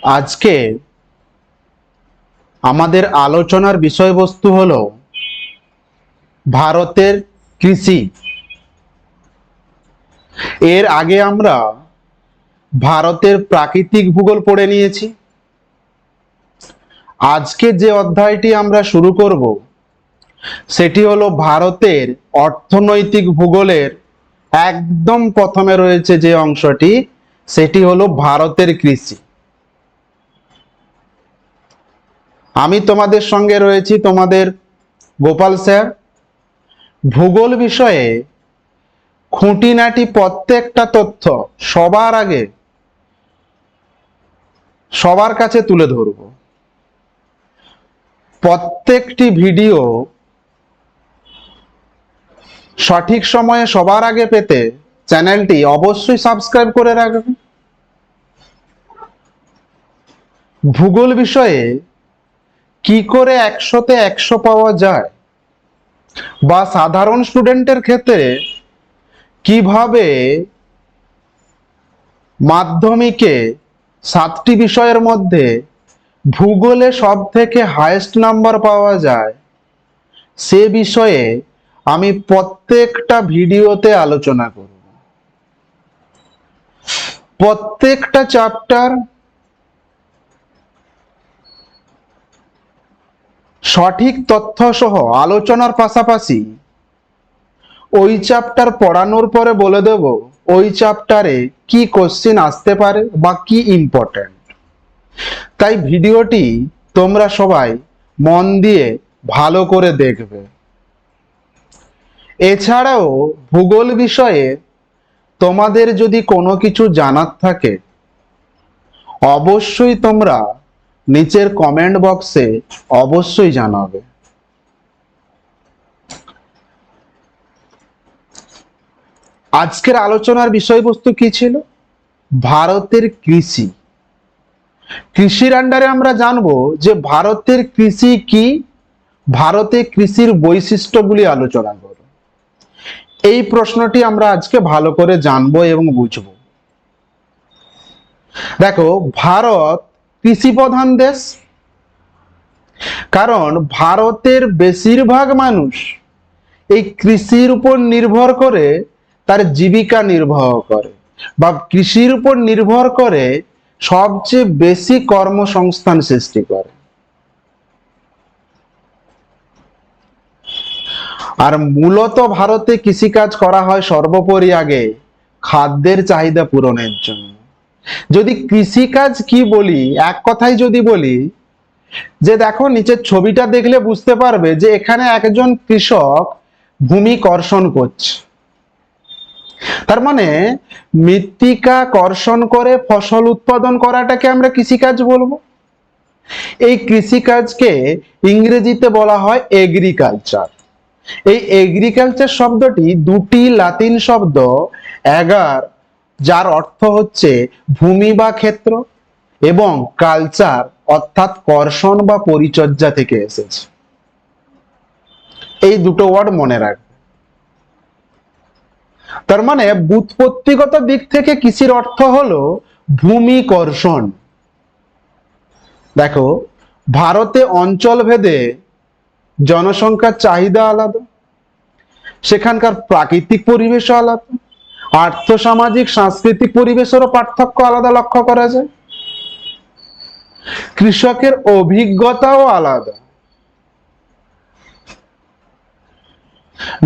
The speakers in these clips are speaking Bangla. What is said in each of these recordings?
আজকে আমাদের আলোচনার বিষয়বস্তু হলো ভারতের কৃষি। এর আগে আমরা ভারতের প্রাকৃতিক ভূগোল পড়ে নিয়েছি। আজকে যে অধ্যায়টি আমরা শুরু করব সেটি হলো ভারতের অর্থনৈতিক ভূগোলের একদম প্রথমে রয়েছে যে অংশটি, সেটি হলো ভারতের কৃষি। আমি তোমাদের সঙ্গে রয়েছি, তোমাদের গোপাল স্যার। ভূগোল বিষয়ে খুঁটিনাটি প্রত্যেকটা তথ্য সবার আগে সবার কাছে তুলে ধরব। প্রত্যেকটি ভিডিও সঠিক সময়ে সবার আগে পেতে চ্যানেলটি অবশ্যই সাবস্ক্রাইব করে রাখবেন। ভূগোল বিষয়ে কি করে 100-তে 100 পাওয়া যায়, বা সাধারণ স্টুডেন্টের ক্ষেত্রে কিভাবে মাধ্যমিকে 7টি বিষয়ের মধ্যে ভূগোলে সব থেকে হাইয়েস্ট নাম্বার পাওয়া যায়, সে বিষয়ে আমি প্রত্যেকটা ভিডিওতে আলোচনা করব। প্রত্যেকটা চ্যাপ্টার সঠিক তথ্য সহ আলোচনার পাশাপাশি ওই চ্যাপ্টার পড়ানোর পরে বলে দেব ওই চ্যাপ্টারে কি কোশ্চেন আসতে পারে বা কি ইম্পর্টেন্ট। তাই ভিডিওটি তোমরা সবাই মন দিয়ে ভালো করে দেখবে। এছাড়াও ভূগোল বিষয়ে তোমাদের যদি কোনো কিছু জানার থাকে অবশ্যই তোমরা নিচের কমেন্ট বক্সে অবশ্যই জানাবে। আজকের আলোচনার বিষয়বস্তু কি ছিল? ভারতের কৃষি। কৃষির আন্ডারে আমরা জানবো যে ভারতের কৃষি কি, ভারতে কৃষির বৈশিষ্ট্যগুলি আলোচনা করব। এই প্রশ্নটি আমরা আজকে ভালো করে জানবো এবং বুঝবো। দেখো, ভারত কৃষি প্রধান দেশ, কারণ ভারতের বেশিরভাগ মানুষ এই কৃষির উপর নির্ভর করে তার জীবিকা নির্বাহ করে, বা কৃষির উপর নির্ভর করে সবচেয়ে বেশি কর্মসংস্থান সৃষ্টি করে। আর মূলত ভারতে কৃষিকাজ করা হয় সর্বোপরি আগে খাদ্যের চাহিদা পূরণের জন্য। যদি কৃষিকাজ কি বলি, এক কথায় যদি বলি যে দেখো নিচের ছবিটা দেখলে বুঝতে পারবে যে এখানে একজন কৃষক ভূমি কর্ষণ করছে। তার মানে মৃত্তিকা কর্ষণ করে ফসল উৎপাদন করাটাকে আমরা কৃষিকাজ বলবো। এই কৃষিকাজকে ইংরেজিতে বলা হয় এগ্রিকালচার। এই এগ্রিকালচার শব্দটি দুটি লাতিন শব্দ এগার, যার অর্থ হচ্ছে ভূমি বা ক্ষেত্র, এবং কালচার অর্থাৎ কর্ষণ বা পরিচর্যা থেকে এসেছে। এই দুটো ওয়ার্ড মনে রাখবে। তার মানে ব্যুৎপত্তিগত দিক থেকে কৃষির অর্থ হলো ভূমি কর্ষণ। দেখো, ভারতে অঞ্চল ভেদে জনসংখ্যার চাহিদা আলাদা, সেখানকার প্রাকৃতিক পরিবেশও আলাদা, আর্থসামাজিক সাংস্কৃতিক পরিবেশেরও পার্থক্য আলাদা লক্ষ্য করা যায়। কৃষকের অভিজ্ঞতাও আলাদা।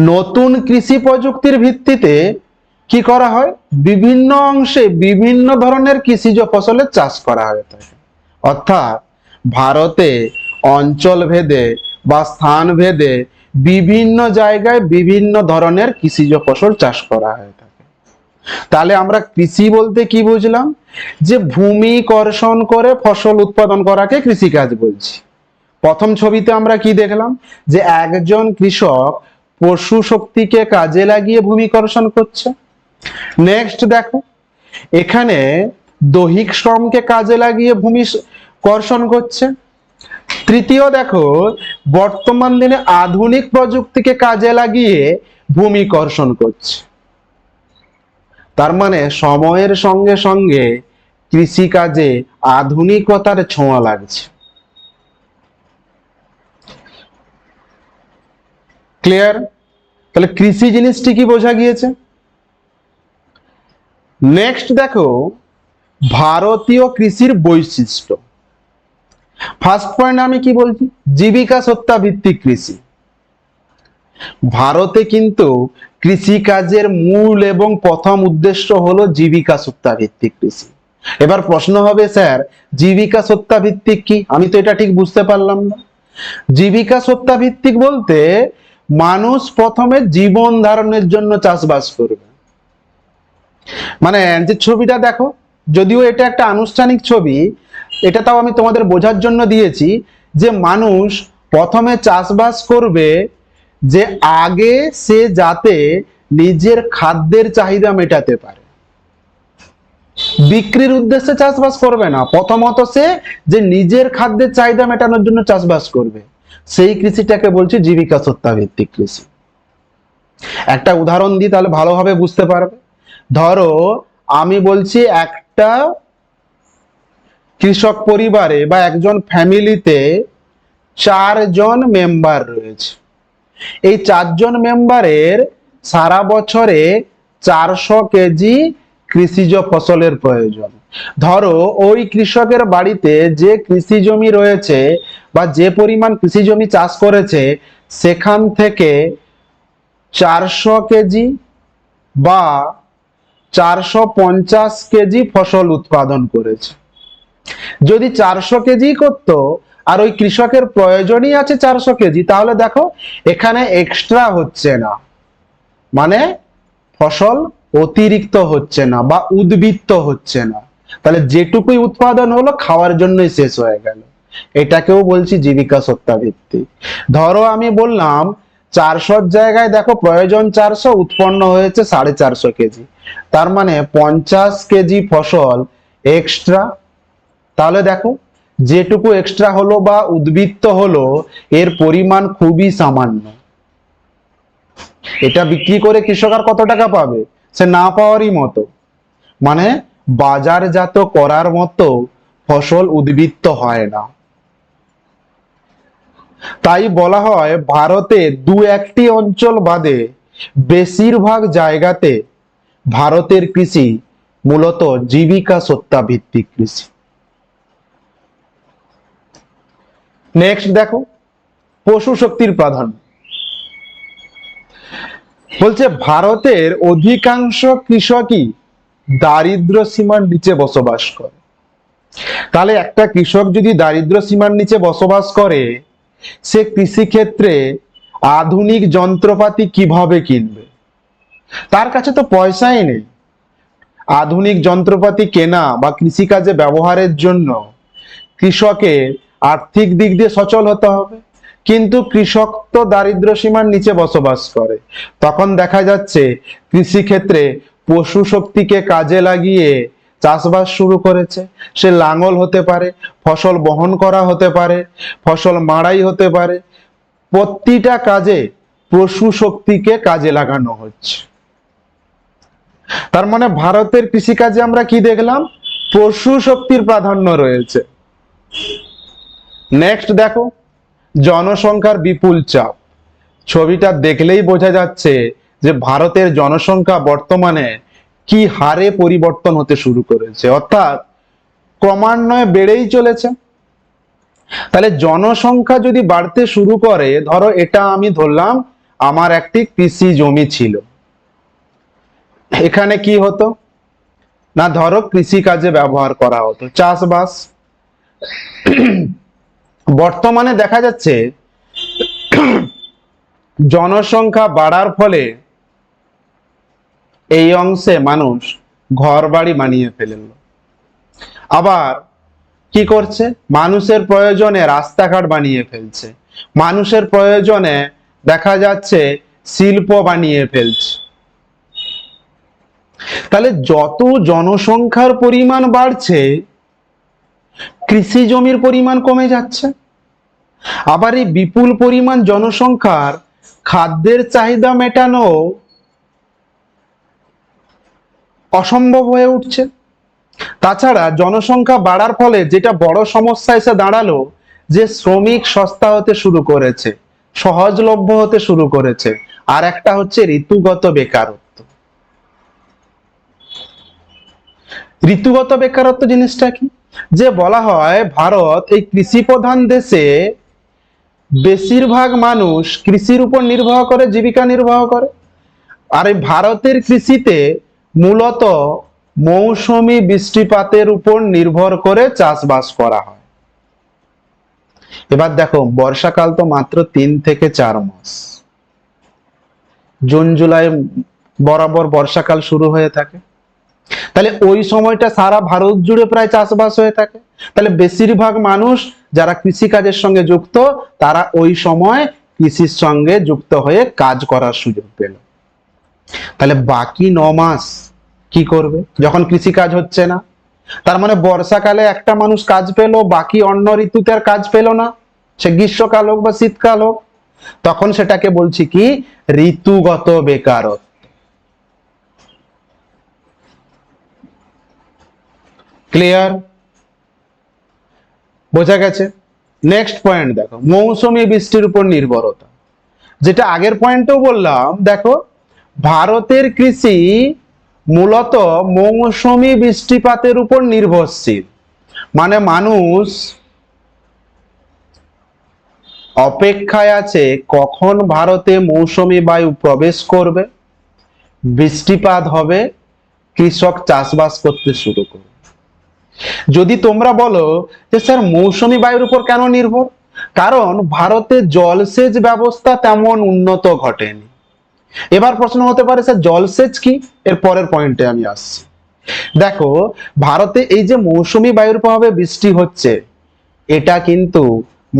নতুন কৃষি প্রযুক্তির ভিত্তিতে কি করা হয়, বিভিন্ন অংশে বিভিন্ন ধরনের কৃষিজ ফসলের চাষ করা হয়ে থাকে। অর্থাৎ ভারতে অঞ্চল ভেদে বা স্থান ভেদে বিভিন্ন জায়গায় বিভিন্ন ধরনের কৃষিজ ফসল চাষ করা হয়ে থাকে। তাহলে আমরা কৃষি বলতে কি বুঝলাম, যে ভূমি কর্ষণ করে ফসল উৎপাদন করাকে কৃষিকাজ বলছি। প্রথম ছবিতে আমরা কি দেখলাম, যে একজন কৃষক পশু শক্তিকে কাজে লাগিয়ে ভূমি কর্ষণ করছে। নেক্সট দেখো, এখানে দৈহিক শ্রমকে কাজে লাগিয়ে ভূমি কর্ষণ করছে। তৃতীয় দেখো, বর্তমান দিনে আধুনিক প্রযুক্তিকে কাজে লাগিয়ে ভূমি কর্ষণ করছে। তার মানে সময়ের সঙ্গে সঙ্গে কৃষিকাজে আধুনিকতার ছোঁয়া লাগছে। ক্লিয়ার? তাহলে কৃষি জিনিসটি কি বোঝা গিয়েছে। নেক্সট দেখো ভারতীয় কৃষির বৈশিষ্ট্য। ফার্স্ট পয়েন্ট আমি কি বলছি, জীবিকা সত্তা ভিত্তিক কৃষি। ভারতে কিন্তু কৃষিকাজের মূল এবং প্রথম উদ্দেশ্য হলো জীবিকা সত্তা ভিত্তিক কৃষি। এবার প্রশ্ন হবে, স্যার জীবিকা সত্তা ভিত্তিক কি? আমি তো এটা ঠিক বুঝতে পারলাম না। জীবিকা সত্তা ভিত্তিক বলতে মানুষ প্রথমে জীবন ধারণের জন্য চাষবাস করবে। মানে যে ছবিটা দেখো, যদিও এটা একটা আনুষ্ঠানিক ছবি, এটা তাও আমি তোমাদের বোঝার জন্য দিয়েছি যে মানুষ প্রথমে চাষবাস করবে যে আগে সে যাতে নিজের খাদ্যের চাহিদা মেটাতে পারে, বিক্রির উদ্দেশ্যে চাষবাস করবে না। প্রথমত সে যে নিজের খাদ্যের চাহিদা মেটানোর জন্য চাষবাস করবে, সেই কৃষিটাকে বলছে জীবিকা সত্তা ভিত্তিক কৃষি। একটা উদাহরণ দিই তাহলে ভালোভাবে বুঝতে পারবে। ধরো আমি বলছি একটা কৃষক পরিবারে বা একজন ফ্যামিলিতে 4 জন মেম্বার রয়েছে। এই 4 জন মেম্বারের সারা বছরে 400 কেজি কৃষিজ ফসলের প্রয়োজন। ধরো ওই কৃষকের বাড়িতে যে কৃষি জমি রয়েছে বা যে পরিমাণ কৃষি জমি চাষ করেছে, সেখান থেকে 400 কেজি বা 450 কেজি ফসল উৎপাদন করেছে। যদি 400 কেজি করতো আর ওই কৃষকের প্রয়োজনই আছে 400 কেজি, তাহলে দেখো এখানে এক্সট্রা হচ্ছে না, মানে ফসল অতিরিক্ত হচ্ছে না বা উদ্বৃত্ত হচ্ছে না। তাহলে যেটুকুই উৎপাদন হলো খাওয়ার জন্যই শেষ হয়ে গেল। এটাকেও বলছি জীবিকা সত্তা ভিত্তিক। ধরো আমি বললাম 400 জায়গায় দেখো প্রয়োজন 400, উৎপন্ন হয়েছে 450 কেজি, তার মানে 50 কেজি ফসল এক্সট্রা। তাহলে দেখো যেটুকু এক্সট্রা হলো বা উদ্বৃত্ত হলো এর পরিমাণ খুবই সামান্য। এটা বিক্রি করে কৃষক আর কত টাকা পাবে? সে না পাওয়ারই মতো, মানে বাজারজাত করার মতো ফসল উদ্বৃত্ত হয় না। তাই বলা হয় ভারতে 2-1টি অঞ্চল বাদে বেশিরভাগ জায়গাতে ভারতের কৃষি মূলত জীবিকা সত্তা ভিত্তিক কৃষি। নেক্সট দেখো পশু শক্তির প্রাধান্য। বলছে ভারতের অধিকাংশ কৃষকই দারিদ্র সীমার নিচে বসবাস করে। তাহলে একটা কৃষক যদি দারিদ্র সীমার নিচে বসবাস করে, সে কৃষিক্ষেত্রে আধুনিক যন্ত্রপাতি কিভাবে কিনবে? তার কাছে তো পয়সাই নেই। আধুনিক যন্ত্রপাতি কেনা বা কৃষিকাজে ব্যবহারের জন্য কৃষকের আর্থিক দিক দিয়ে সচল হতে হবে, কিন্তু কৃষক তো দারিদ্র সীমার নিচে বসবাস করে। তখন দেখা যাচ্ছে কৃষিক্ষেত্রে পশু শক্তিকে কাজে লাগিয়ে চাষবাস শুরু করেছে। সে লাঙল হতে পারে, ফসল বহন করা হতে পারে, ফসল মাড়াই হতে পারে, প্রতিটা কাজে পশু শক্তিকে কাজে লাগানো হচ্ছে। তার মানে ভারতের কৃষিকাজে আমরা কি দেখলাম? পশু শক্তির প্রাধান্য রয়েছে। নেক্সট দেখো জনসংখ্যার বিপুল চাপ। ছবিটা দেখলেই বোঝা যাচ্ছে যে ভারতের জনসংখ্যা বর্তমানে কি হারে পরিবর্তন হতে শুরু করেছে, অর্থাৎ ক্রমান্বয়ে বেড়েই চলেছে। তাহলে জনসংখ্যা যদি বাড়তে শুরু করে, ধরো এটা আমি ধরলাম আমার একটি কৃষি জমি ছিল, এখানে কি হতো না, ধরো কৃষি কাজে ব্যবহার করা হতো, চাষবাস। বর্তমানে দেখা যাচ্ছে জনসংখ্যা বাড়ার ফলে এই অংশে মানুষ ঘর বাড়ি বানিয়ে ফেলল। আবার কি করছে? মানুষের প্রয়োজনে রাস্তাঘাট বানিয়ে ফেলছে, মানুষের প্রয়োজনে দেখা যাচ্ছে শিল্প বানিয়ে ফেলছে। তাহলে যত জনসংখ্যার পরিমাণ বাড়ছে, কৃষি জমির পরিমাণ কমে যাচ্ছে। আবার এই বিপুল পরিমাণ জনসংখ্যার খাদ্যের চাহিদা মেটানো অসম্ভব হয়ে উঠছে। তাছাড়া জনসংখ্যা বাড়ার ফলে যেটা বড় সমস্যা এসে দাঁড়ালো, যে শ্রমিক সস্তা হতে শুরু করেছে, সহজলভ্য হতে শুরু করেছে। আর একটা হচ্ছে ঋতুগত বেকারত্ব। ঋতুগত বেকারত্ব জিনিসটা কি? যে বলা হয় ভারত এই কৃষি প্রধান দেশে বেশিরভাগ মানুষ কৃষির উপর নির্ভর করে, জীবিকা নির্বাহ করে। আর এই ভারতের কৃষিতে মূলত মৌসুমী বৃষ্টিপাতের উপর নির্ভর করে চাষবাস করা হয়। এবার দেখো, বর্ষাকাল তো মাত্র 3 থেকে 4 মাস। জুন জুলাই বরাবর বর্ষাকাল শুরু হয়ে থাকে। তাহলে ওই সময়টা সারা ভারত জুড়ে প্রায় চাষবাস হয়ে থাকে। তাহলে বেশিরভাগ মানুষ যারা কৃষি কাজের সঙ্গে যুক্ত, তারা ওই সময় কৃষির সঙ্গে যুক্ত হয়ে কাজ করার সুযোগ পেল। তাহলে বাকি 9 মাস কি করবে যখন কৃষি কাজ হচ্ছে না? তার মানে বর্ষাকালে একটা মানুষ কাজ পেল, বাকি অন্য ঋতুতে আর কাজ পেল না, সে গ্রীষ্মকাল হোক বা শীতকাল হোক। তখন সেটাকে বলছি কি? ঋতুগত বেকারত্ব। ক্লিয়ার? বোঝা গেছে? নেক্সট পয়েন্ট দেখো, মৌসুমী বৃষ্টির উপর নির্ভরতা। যেটা আগের পয়েন্টেও বললাম, দেখো ভারতের কৃষি মূলত মৌসুমী বৃষ্টিপাতের উপর নির্ভরশীল। মানে মানুষ অপেক্ষায় আছে কখন ভারতে মৌসুমী বায়ু প্রবেশ করবে, বৃষ্টিপাত হবে, কৃষক চাষবাস করতে শুরু করবে। যদি তোমরা বলো যে স্যার মৌসুমী বায়ুর উপর কেন নির্ভর? কারণ ভারতে জলসেচ ব্যবস্থা তেমন উন্নত ঘটেনি। এবার প্রশ্ন হতে পারে স্যার জলসেচ কি? এর পরের পয়েন্টে আমি আসছি। দেখো, ভারতে এই যে মৌসুমী বায়ুর প্রভাবে বৃষ্টি হচ্ছে, এটা কিন্তু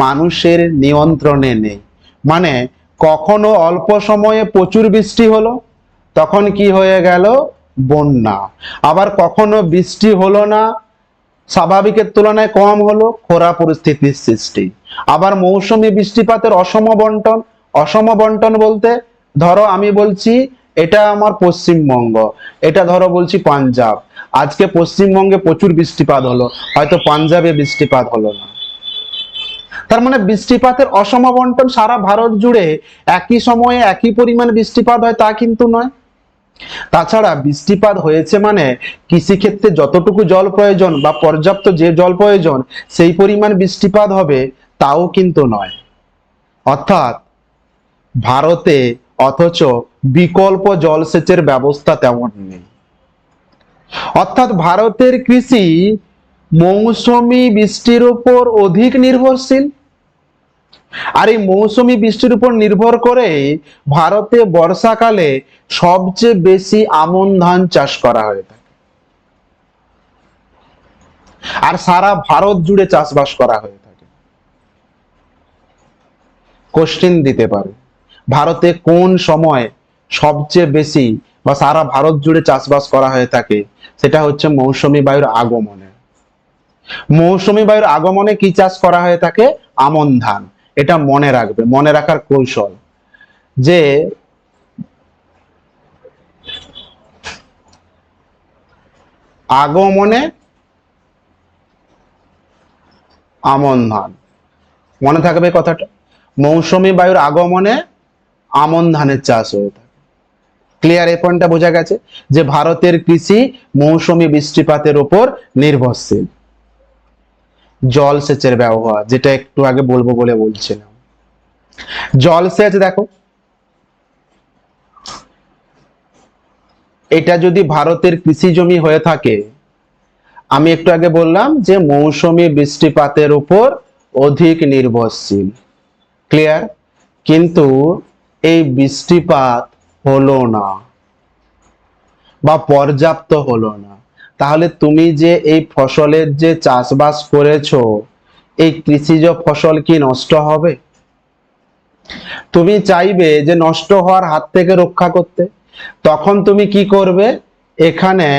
মানুষের নিয়ন্ত্রণে নেই। মানে কখনো অল্প সময়ে প্রচুর বৃষ্টি হলো, তখন কি হয়ে গেল? বন্যা। আবার কখনো বৃষ্টি হলো না, স্বাভাবিকের তুলনায় কম হলো, খরা পরিস্থিতির সৃষ্টি। আবার মৌসুমী বৃষ্টিপাতের অসম বন্টন বলতে, ধরো আমি বলছি এটা আমার পশ্চিমবঙ্গ, এটা ধরো বলছি পাঞ্জাব। আজকে পশ্চিমবঙ্গে প্রচুর বৃষ্টিপাত হলো, হয়তো পাঞ্জাবে বৃষ্টিপাত হলো না। তার মানে বৃষ্টিপাতের অসম বন্টন। সারা ভারত জুড়ে একই সময়ে একই পরিমাণ বৃষ্টিপাত হয় তা কিন্তু নয়। তাছাড়া বৃষ্টিপাত হয়েছে মানে কৃষিক্ষেত্রে যতটুকু জল প্রয়োজন বা পর্যাপ্ত যে জল প্রয়োজন সেই পরিমাণ বৃষ্টিপাত হবে তাও কিন্তু নয়। অর্থাৎ ভারতে অথচ বিকল্প জলসেচের ব্যবস্থা তেমন নেই। অর্থাৎ ভারতের কৃষি মৌসুমী বৃষ্টির উপর অধিক নির্ভরশীল। আর এই মৌসুমী বৃষ্টির উপর নির্ভর করে ভারতে বর্ষাকালে সবচেয়ে বেশি আমন ধান চাষ করা হয়ে থাকে। আর সারা ভারত জুড়ে চাষবাস করা হয়ে থাকে। কোশ্চেন দিতে পারে ভারতে কোন সময় সবচেয়ে বেশি বা সারা ভারত জুড়ে চাষবাস করা হয়ে থাকে? সেটা হচ্ছে মৌসুমী বায়ুর আগমনে। মৌসুমী বায়ুর আগমনে কি চাষ করা হয়ে থাকে? আমন ধান। এটা মনে রাখবে, মনে রাখার কৌশল যে আগমনে আমন ধান। মনে থাকবে কথাটা, মৌসুমী বায়ুর আগমনে আমন ধানের চাষ হয়ে থাকে। ক্লিয়ার? এই পয়েন্টটা বোঝা গেছে যে ভারতের কৃষি মৌসুমী বৃষ্টিপাতের উপর নির্ভরশীল। জলসেচের ব্যবহার, যেটা একটু আগে বলবো বলে বলছিলাম। জলসেচ দেখো, এটা যদি ভারতের কৃষি জমি হয়ে থাকে, আমি একটু আগে বললাম যে মৌসুমী বৃষ্টিপাতের উপর অধিক নির্ভরশীল। ক্লিয়ার? কিন্তু এই বৃষ্টিপাত হলো না বা পর্যাপ্ত হলো না, তাহলে তুমি যে এই ফসলের যে চাষবাস করেছো, এই কৃষিজ ফসল কি নষ্ট হবে? তুমি চাইবে যে নষ্ট হওয়ার হাত থেকে রক্ষা করতে, তখন তুমি কি করবে? এখানে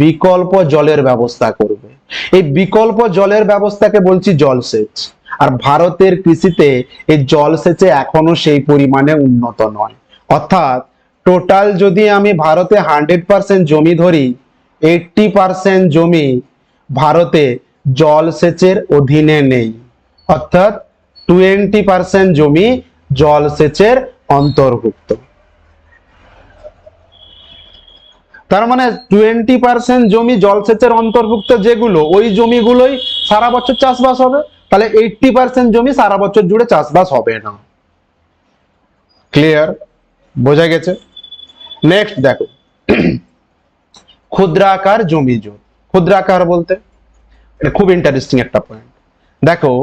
বিকল্প জলের ব্যবস্থা করবে। এই বিকল্প জলের ব্যবস্থাকে বলছি জলসেচ। আর ভারতের কৃষিতে এই জলসেচে এখনো সেই পরিমাণে উন্নত নয়। অর্থাৎ টোটাল যদি আমি ভারতে 100% জমি ধরি, 80% জমি ভারতে জলসেচের অধীনে নেই, অর্থাৎ 20% জমি জলসেচের অন্তর্ভুক্ত। তার মানে 20% জমি জলসেচের অন্তর্ভুক্ত যেগুলো, ওই জমিগুলোই সারা বছর চাষবাস হবে। তাহলে 80% জমি সারা বছর জুড়ে চাষবাস হবে না। ক্লিয়ার? বোঝা গেছে? নেক্সট দেখো, ক্ষুদ্রাকার জমি জোট। ক্ষুদ্রাকার বলতে এটা খুব ইন্টারেস্টিং একটা পয়েন্ট। দেখো,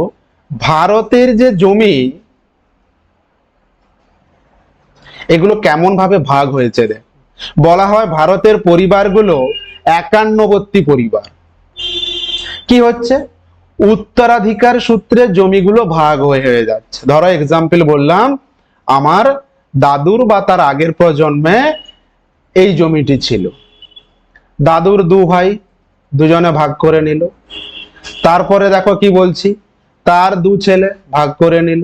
ভারতের যে জমি, এগুলো কেমন ভাবে ভাগ হয়েছে দেখ। বলা হয় ভারতের পরিবারগুলো 51বর্তী পরিবার। কি হচ্ছে? উত্তরাধিকার সূত্রে জমিগুলো ভাগ হয়ে যাচ্ছে। ধরো এক্সাম্পল বললাম, আমার দাদুর বা তার আগের প্রজন্মে এই জমিটি ছিল, দাদুর 2 ভাই দুজনে ভাগ করে নিল। তারপরে দেখো কি বলছি, তার 2 ছেলে ভাগ করে নিল,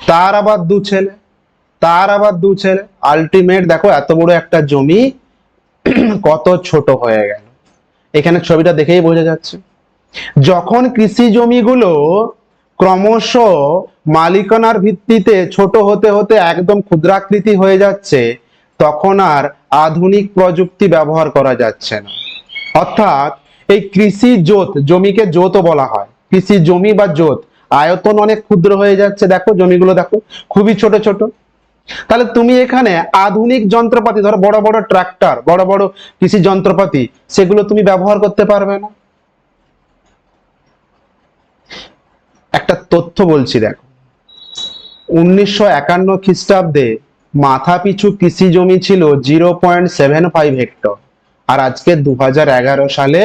তার আবার 2 ছেলে, তার আবার 2 ছেলে। আলটিমেট দেখো এত বড় একটা জমি কত ছোট হয়ে গেল। এখানে ছবিটা দেখেই বোঝা যাচ্ছে। যখন কৃষি জমিগুলো ক্রমশ মালিকানার ভিত্তিতে ছোট হতে হতে একদম ক্ষুদ্রাকৃতি হয়ে যাচ্ছে, তখন আর আধুনিক প্রযুক্তি ব্যবহার করা যাচ্ছে না। অর্থাৎ এই কৃষি জোত, জমিকে জোতও বলা হয়, কৃষি জমি বা জোত, আয়তন অনেক ক্ষুদ্র হয়ে যাচ্ছে। দেখো জমিগুলো দেখো খুবই ছোট ছোট। তাহলে তুমি এখানে আধুনিক যন্ত্রপাতি, ধরো বড় বড় ট্রাক্টর, বড় বড় কৃষি যন্ত্রপাতি, সেগুলো তুমি ব্যবহার করতে পারবে না। একটা তথ্য বলছি দেখো, 1951 খ্রিস্টাব্দে মাথা পিছু কৃষি জমি ছিল 0.75 হেক্টর, আর আজকে 2011 সালে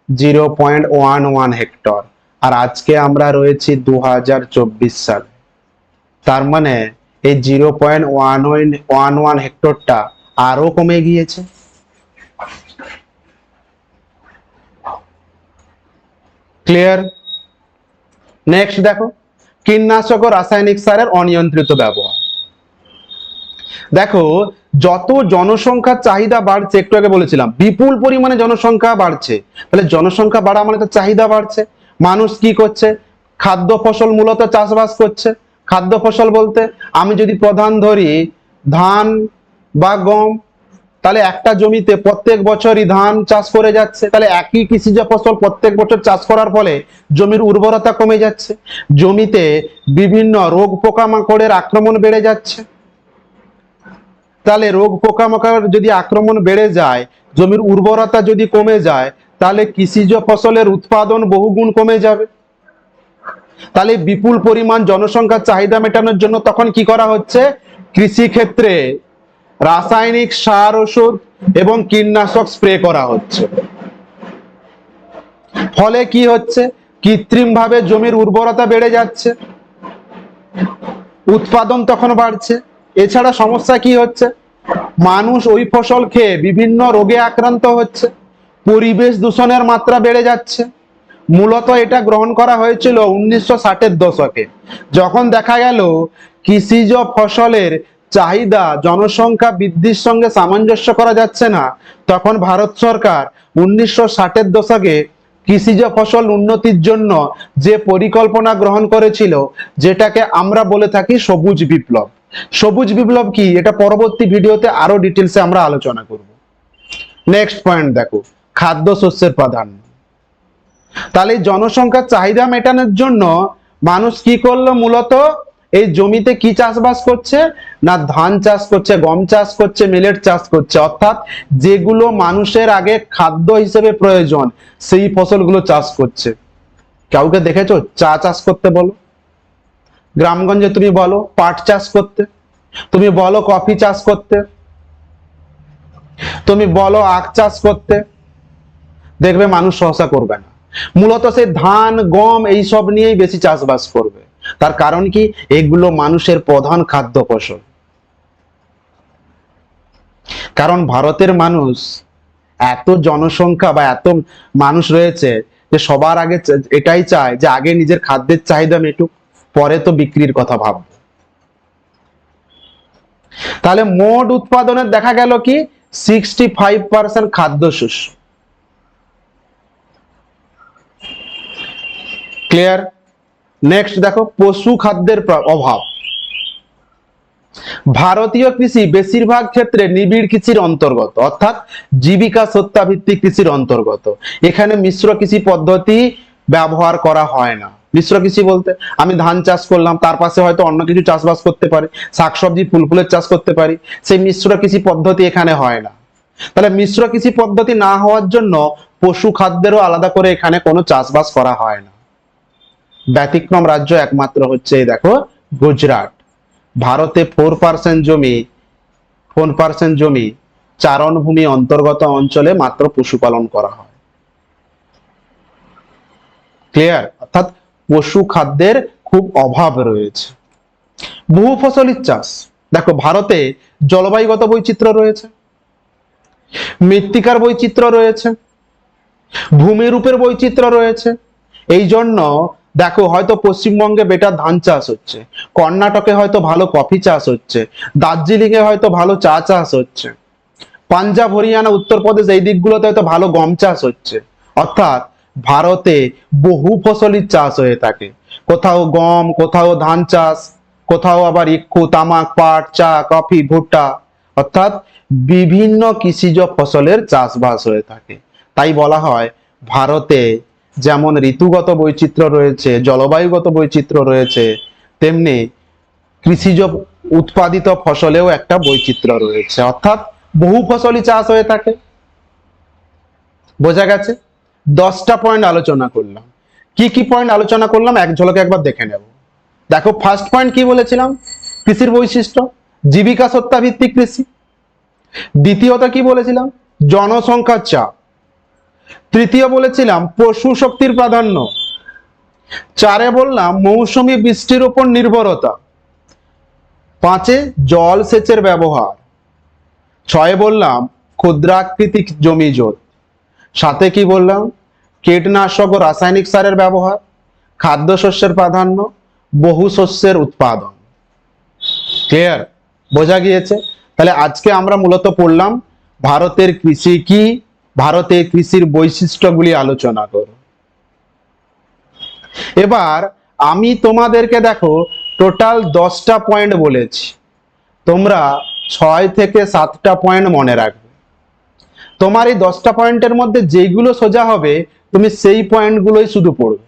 0.11 হেক্টর, আর আজকে আমরা রয়েছি 2024 সালে। তার মানে এই 0.11 হেক্টরটা আরো কমে গিয়েছে। ক্লিয়ার? নেক্সট দেখো, কীটনাশক ও রাসায়নিক সারের অনিয়ন্ত্রিত ব্যবহার। দেখো, যত জনসংখ্যার চাহিদা বাড়ছে, একটু আগে বলেছিলাম বিপুল পরিমাণে জনসংখ্যা বাড়ছে, তাহলে জনসংখ্যা বাড়া মানে তো চাহিদা বাড়ছে। মানুষ কি করছে? খাদ্য ফসল মূলত চাষবাস করছে। খাদ্য ফসল বলতে আমি যদি প্রধান ধরি ধান বা গম, তাহলে একটা জমিতে প্রত্যেক বছরই ধান চাষ করে যাচ্ছে, তাহলে একই কৃষিজ ফসল প্রত্যেক বছর চাষ করার ফলে জমির উর্বরতা কমে যাচ্ছে, জমিতে বিভিন্ন রোগ পোকামাকড়ের আক্রমণ বেড়ে যাচ্ছে। তাহলে রোগ পোকামাকড় যদি আক্রমণ বেড়ে যায়, জমির উর্বরতা যদি কমে যায়, তাহলে কৃষিজ ফসলের উৎপাদন বহুগুণ কমে যাবে। তাহলে বিপুল পরিমাণ জনসংখ্যার চাহিদা মেটানোর জন্য তখন কি করা হচ্ছে? কৃষি ক্ষেত্রে রাসায়নিক সার, ওষুধ এবং কীটনাশক স্প্রে করা হচ্ছে। ফলে কি হচ্ছে? কৃত্রিম ভাবে জমির উর্বরতা বেড়ে যাচ্ছে, উৎপাদন তখন বাড়ছে। এছাড়া সমস্যা কি হচ্ছে? মানুষ ওই ফসল খেয়ে বিভিন্ন রোগে আক্রান্ত হচ্ছে, পরিবেশ দূষণের মাত্রা বেড়ে যাচ্ছে। মূলত এটা গ্রহণ করা হয়েছিল 1960-এর দশকে, যখন দেখা গেল কৃষিজ ফসলের চাহিদা জনসংখ্যা বৃদ্ধির সঙ্গে সামঞ্জস্য করা যাচ্ছে না। তখন ভারত সরকার 1960-এর দশকে কৃষিজ ফসল উন্নতির জন্য যে পরিকল্পনা গ্রহণ করেছিল, যেটাকে আমরা বলে থাকি সবুজ বিপ্লব। সবুজ বিপ্লব কি, এটা পরবর্তী ভিডিওতে আরো ডিটেলসে আমরা আলোচনা করব। নেক্সট পয়েন্ট দেখো, খাদ্যশস্যের প্রাধান্য। তাহলে জনসংখ্যার চাহিদা মেটানোর জন্য মানুষ কি করলো? মূলত এই জমিতে কি চাষবাস করছে না, ধান চাষ করছে, গম চাষ করছে, মিলেট চাষ করছে। অর্থাৎ যেগুলো মানুষের আগে খাদ্য হিসেবে প্রয়োজন, সেই ফসলগুলো চাষ করছে। কাউকে দেখেছো চা চাষ করতে? বলো গ্রামগঞ্জে, তুমি বলো পাট চাষ করতে, তুমি বলো কফি চাষ করতে, তুমি বলো আখ চাষ করতে, দেখবে মানুষ সহসা করবে না। মূলত সে ধান গম এইসব নিয়েই বেশি চাষবাস করবে। তার কারণ কি? এগুলো মানুষের প্রধান খাদ্য ফসল। কারণ ভারতের মানুষ এত জনসংখ্যা বা এত মানুষ রয়েছে যে সবার আগে এটাই চায় যে আগে নিজের খাদ্যের চাহিদা মেটুক, পরে তো বিক্রির কথা ভাববে। তাহলে মোট উৎপাদনের দেখা গেল কি 65% খাদ্যশস্য। ক্লিয়ার? নেক্সট দেখো, পশু খাদ্যের অভাব। ভারতীয় কৃষি বেশিরভাগ ক্ষেত্রে নিবিড় কৃষির অন্তর্গত, অর্থাৎ জীবিকা সত্তাভিত্তিক কৃষির অন্তর্গত। এখানে মিশ্র কৃষি পদ্ধতি ব্যবহার করা হয় না। মিশ্র কৃষি বলতে আমি ধান চাষ করলাম, তার পাশে হয়তো অন্য কিছু চাষবাস করতে পারি, শাকসবজি ফুল ফুলের চাষ করতে পারি, সেই মিশ্র কৃষি পদ্ধতি এখানে হয় না। তাহলে মিশ্র কৃষি পদ্ধতি না হওয়ার জন্য পশু খাদ্যেরও আলাদা করে এখানে কোনো চাষবাস করা হয় না। ব্যতিক্রম রাজ্য একমাত্র হচ্ছে এই দেখো গুজরাট। ভারতে 4% জমি চারণভূমি অন্তর্গত অঞ্চলে মাত্র পশুপালন করা হয়। ক্লিয়ার? অর্থাৎ পশু খাদ্যের খুব অভাব রয়েছে। বহু ফসলি চাষ, দেখো ভারতে জলবায়ুগত বৈচিত্র্য রয়েছে, মৃত্তিকার বৈচিত্র্য রয়েছে, ভূমিরূপের বৈচিত্র্য রয়েছে। এই জন্য দেখো হয়তো পশ্চিমবঙ্গে বেটার ধান চাষ হচ্ছে, কর্ণাটকে হয়তো ভালো কফি চাষ হচ্ছে, দার্জিলিং এ হয়তো ভালো চা চাষ হচ্ছে, পাঞ্জাব হরিয়ানা উত্তরপ্রদেশ এই দিকগুলোতে হয়তো ভালো গম চাষ হচ্ছে। অর্থাৎ ভারতে বহু ফসলি চাষ হয়ে থাকে, কোথাও গম, কোথাও ধান চাষ, কোথাও আবার ইক্ষু, তামাক, পাট, চা, কফি, ভুট্টা, অর্থাৎ বিভিন্ন কৃষিজ ফসলের চাষবাস হয়ে থাকে। তাই বলা হয় ভারতে যেমন ঋতুগত বৈচিত্র্য রয়েছে, জলবায়ুগত বৈচিত্র্য রয়েছে, তেমনি কৃষিজ উৎপাদিত ফসলেও একটা বৈচিত্র্য রয়েছে, অর্থাৎ বহু ফসলি চাষ হয়ে থাকে। বোঝা গেছে? 10টা পয়েন্ট আলোচনা করলাম। কি কি পয়েন্ট আলোচনা করলাম এক ঝলকে একবার দেখে নেব। দেখো ফার্স্ট পয়েন্ট কি বলেছিলাম? কৃষির বৈশিষ্ট্য, জীবিকা সত্তা ভিত্তিক কৃষি। দ্বিতীয়ত কি বলেছিলাম? জনসংখ্যার চাপ। তৃতীয় বলেছিলাম পশু শক্তির প্রাধান্য। 4 বললাম মৌসুমী বৃষ্টির উপর নির্ভরতা। 5 জল সেচের ব্যবহার। 6 বললাম ক্ষুদ্রাকৃতিক জমি জোট। 7 কি বললাম? কীটনাশক ও রাসায়নিক সারের ব্যবহার, খাদ্যশস্যের প্রাধান্য, বহু শস্যের উৎপাদন। ক্লিয়ার? বোঝা গিয়েছে? তাহলে আজকে আমরা মূলত পড়লাম ভারতের কৃষি কি, ভারতের কৃষির বৈশিষ্ট্যগুলি আলোচনা করো। এবার আমি তোমাদেরকে দেখো টোটাল 10টা পয়েন্ট বলেছি, তোমরা 6 থেকে 7টা পয়েন্ট মনে রাখবে। তোমার এই 10টা পয়েন্টের মধ্যে যেগুলো সোজা হবে তুমি সেই পয়েন্টগুলোই শুধু পড়বে।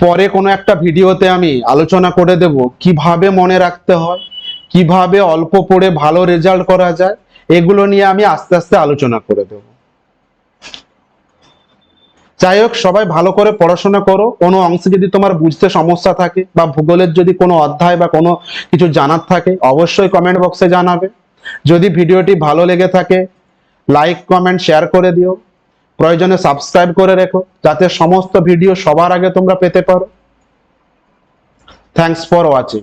পরে কোনো একটা ভিডিওতে আমি আলোচনা করে দেব কিভাবে মনে রাখতে হয়, কিভাবে অল্প পড়ে ভালো রেজাল্ট করা যায়, এগুলো নিয়ে আমি আস্তে আস্তে আলোচনা করে দেব। যাই হোক, সবাই ভালো করে পড়াশোনা করো। কোনো অংশে যদি তোমার বুঝতে সমস্যা থাকে বা ভূগোলের যদি কোনো অধ্যায় বা কোনো কিছু জানার থাকে অবশ্যই কমেন্ট বক্সে জানাবে। যদি ভিডিওটি ভালো লেগে থাকে লাইক কমেন্ট শেয়ার করে দিও, প্রয়োজনে সাবস্ক্রাইব করে রেখো যাতে সমস্ত ভিডিও সবার আগে তোমরা পেতে পারো। Thanks for watching.